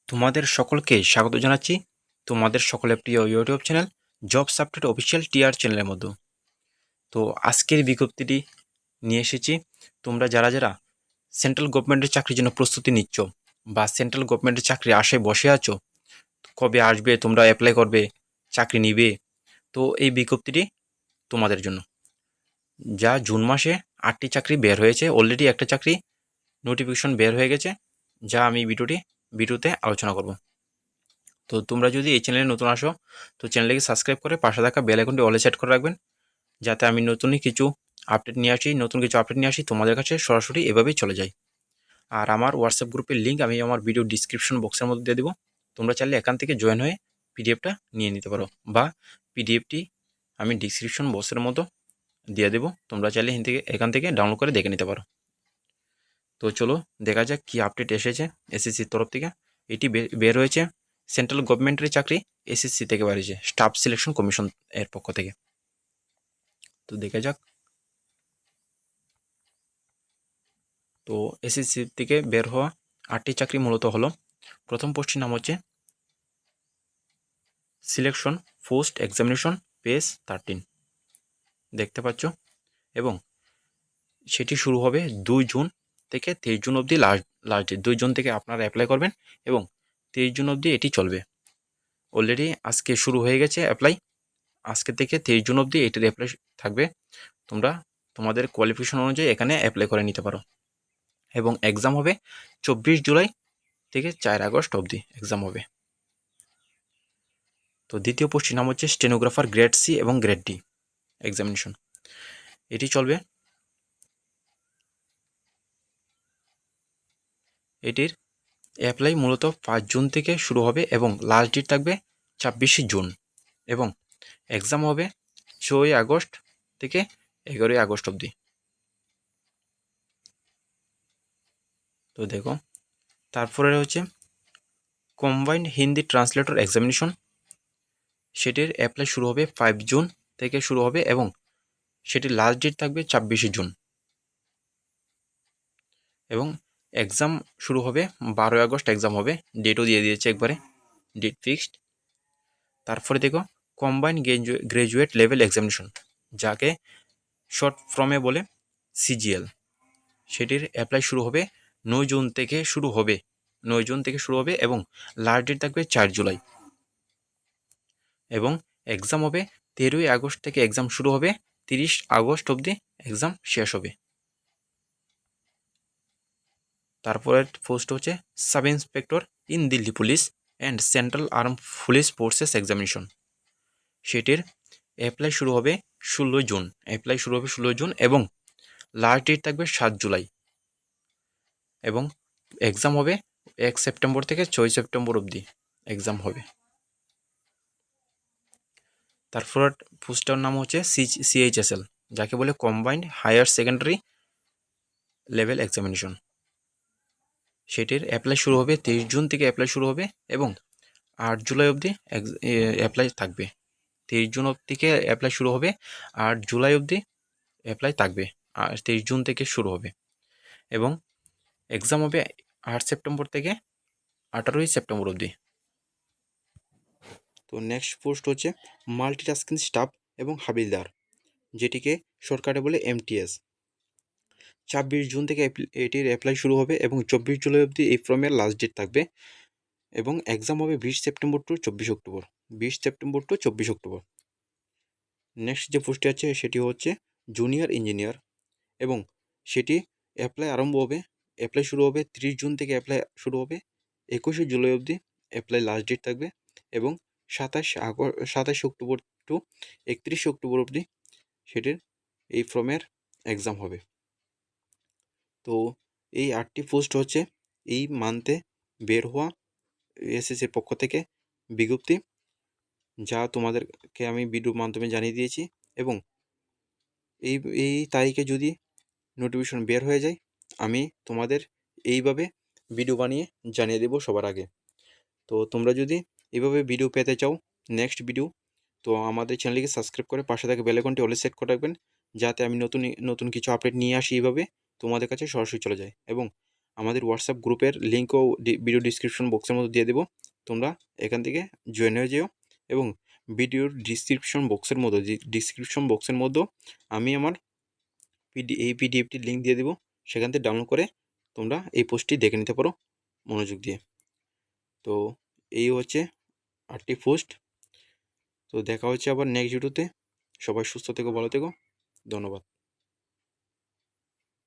তোমাদের সকলকে স্বাগত জানাচ্ছি তোমাদের সকলের প্রিয় YouTube channel jobs update official TR চ্যানেলের মধ্যে। তো আজকের বিজ্ঞপ্তিটি নিয়ে এসেছি। তোমরা যারা যারা সেন্ট্রাল গভর্নমেন্টের চাকরির জন্য প্রস্তুতি নিচ্ছ বা সেন্ট্রাল গভর্নমেন্টের চাকরি আশায় বসে আছো, কবে আসবে, তোমরা অ্যাপ্লাই করবে, চাকরি নিবে, তো এই বিজ্ঞপ্তিটি তোমাদের জন্য। যা জুন মাসে 8টি চাকরি বের হয়েছে, অলরেডি একটা চাকরি নোটিফিকেশন বের হয়ে গেছে, যা আমি ভিডিওতে আলোচনা করব। তো তোমরা যদি এই চ্যানেলে নতুন আসো তো চ্যানেলটিকে সাবস্ক্রাইব করে পাশে থাকা বেল আইকনটি অলে সেট করে রাখবেন, যাতে আমি নতুন কিছু আপডেট নিয়ে আসি তোমাদের কাছে সরাসরি এভাবেই চলে যায়। আর আমার হোয়াটসঅ্যাপ গ্রুপের লিঙ্ক আমি আমার ভিডিও ডিসক্রিপশন বক্সের মধ্যে দিয়ে দেবো। তোমরা চাইলে এখান থেকে জয়েন হয়ে পিডিএফটা নিয়ে নিতে পারো, বা পিডিএফটি আমি ডিসক্রিপশন বক্সের মতো দিয়ে দেবো, তোমরা চাইলে এখান থেকে ডাউনলোড করে দেখে নিতে পারো। তো চলো দেখা যাক কী আপডেট এসেছে এসএসসির তরফ থেকে। এটি বের হয়েছে সেন্ট্রাল গভর্নমেন্টের চাকরি, এসএসসি থেকে বেরিয়েছে, স্টাফ সিলেকশন কমিশন এর পক্ষ থেকে। তো দেখা যাক। তো এসএসসি থেকে বের হওয়া 8টি চাকরি মূলত হলো, প্রথম পোস্টটির নাম হচ্ছে সিলেকশন পোস্ট এক্সামিনেশন পেজ 13, দেখতে পাচ্ছ, এবং সেটি শুরু হবে 2 জুন থেকে 23 জুন অবধি। লাস্ট ডেট 2 জুন থেকে আপনারা অ্যাপ্লাই করবেন এবং 23 জুন অবধি এটি চলবে। অলরেডি আজকে শুরু হয়ে গেছে অ্যাপ্লাই, আজকে থেকে 23 জুন অবধি এটির অ্যাপ্লাই থাকবে। তোমরা তোমাদের কোয়ালিফিকেশন অনুযায়ী এখানে অ্যাপ্লাই করে নিতে পারো, এবং এক্সাম হবে 24 জুলাই থেকে 4 আগস্ট অবধি এক্সাম হবে। তো দ্বিতীয় পোস্টের নাম হচ্ছে স্টেনোগ্রাফার গ্রেড সি এবং গ্রেড ডি এক্সামিনেশন, এটি চলবে। এটির অ্যাপ্লাই মূলত 5 জুন থেকে শুরু হবে এবং লাস্ট ডেট থাকবে 26 জুন, এবং এক্সাম হবে 6 আগস্ট থেকে 11 আগস্ট অবধি। তো দেখো, তারপরে হচ্ছে কম্বাইন্ড হিন্দি ট্রান্সলেটর এক্সামিনেশন, সেটির অ্যাপ্লাই শুরু হবে 5 জুন থেকে শুরু হবে এবং সেটির লাস্ট ডেট থাকবে 26 জুন, এবং এক্সাম শুরু হবে 12 আগস্ট এক্সাম হবে, ডেটও দিয়ে দিয়েছে একবারে, ডেট ফিক্সড। তারপরে দেখো কম্বাইন্ড গ্রাজুয়েট লেভেল এক্সামিনেশন, যাকে শর্ট ফর্মে বলে সিজিএল, সেটির অ্যাপ্লাই শুরু হবে 9 জুন থেকে শুরু হবে, 9 জুন থেকে শুরু হবে এবং লাস্ট ডেট থাকবে 4 জুলাই, এবং এক্সাম হবে 13 আগস্ট থেকে এক্সাম শুরু হবে, 30 আগস্ট অবধি এক্সাম শেষ হবে। তারপরের পোস্ট হচ্ছে sub inspector in Delhi police and central arm police forces examination, সেটির অ্যাপ্লাই শুরু হবে 16 জুন এবং লাস্ট ডেট থাকবে 7 জুলাই, এবং এক্সাম হবে 1 সেপ্টেম্বর থেকে 6 সেপ্টেম্বর অবধি এক্সাম হবে। তারপর পোস্টটার নাম হচ্ছে সিএইচএসএল, যাকে বলে combined higher secondary level examination, সেটির অ্যাপ্লাই শুরু হবে 23 জুন থেকে অ্যাপ্লাই শুরু হবে এবং 8 জুলাই অবধি অ্যাপ্লাই থাকবে। 23 জুন থেকে অ্যাপ্লাই শুরু হবে, 8 জুলাই অবধি অ্যাপ্লাই থাকবে, আর 23 জুন থেকে শুরু হবে, এবং এক্সাম হবে 8 সেপ্টেম্বর থেকে 18 সেপ্টেম্বর অবধি। তো নেক্সট পোস্ট হচ্ছে মাল্টিটাস্কিং স্টাফ এবং হাবিলদার, যেটিকে শর্টকাটে বলে এমটিএস। 26 জুন থেকে এটির অ্যাপ্লাই শুরু হবে এবং 24 জুলাই অবধি এই ফর্মের লাস্ট ডেট থাকবে, এবং এক্সাম হবে 20 September to 24 October, 20 September to 24 October. Next যে পোস্টটি আছে সেটি হচ্ছে জুনিয়র ইঞ্জিনিয়ার, এবং সেটি অ্যাপ্লাই শুরু হবে 30 জুন থেকে অ্যাপ্লাই শুরু হবে, 21 জুলাই অবধি অ্যাপ্লাই লাস্ট ডেট থাকবে, এবং 27 অক্টোবর টু 31 অক্টোবর অবধি সেটির এই ফর্মের এক্সাম হবে। তো এই 8টি পোস্ট হচ্ছে এই মান্থে বের হওয়া এসএসসির পক্ষ থেকে বিজ্ঞপ্তি, যা তোমাদেরকে আমি ভিডিওর মাধ্যমে জানিয়ে দিয়েছি, এবং এই এই তারিখে যদি নোটিফিকেশন বের হয়ে যায় আমি তোমাদের এইভাবে ভিডিও বানিয়ে জানিয়ে দেবো সবার আগে। তো তোমরা যদি এইভাবে ভিডিও পেতে চাও নেক্সট ভিডিও, তো আমাদের চ্যানেলটিকে সাবস্ক্রাইব করে পাশে থাকা বেল আইকনটি অলে সেট করে রাখবেন, যাতে আমি নতুন কিছু আপডেট নিয়ে আসি এইভাবে তোমাদের কাছে সরাসরি চলে যায়, এবং আমাদের হোয়াটসঅ্যাপ গ্রুপের লিঙ্কও ভিডিও ডিসক্রিপশন বক্সের মধ্যে দিয়ে দেবো। তোমরা এখান থেকে জয়েন হয়ে যেও এবং ভিডিওর ডিসক্রিপশন বক্সের মধ্যেও আমি আমার পিডিএফটির লিঙ্ক দিয়ে দেবো। সেখান থেকে ডাউনলোড করে তোমরা এই পোস্টটি দেখে নিতে পারো মনোযোগ দিয়ে। তো এই হচ্ছে 8টি পোস্ট। তো দেখা হচ্ছে আবার নেক্সট ভিডিওতে। সবাই সুস্থ থেকো, ভালো থেকো, ধন্যবাদ।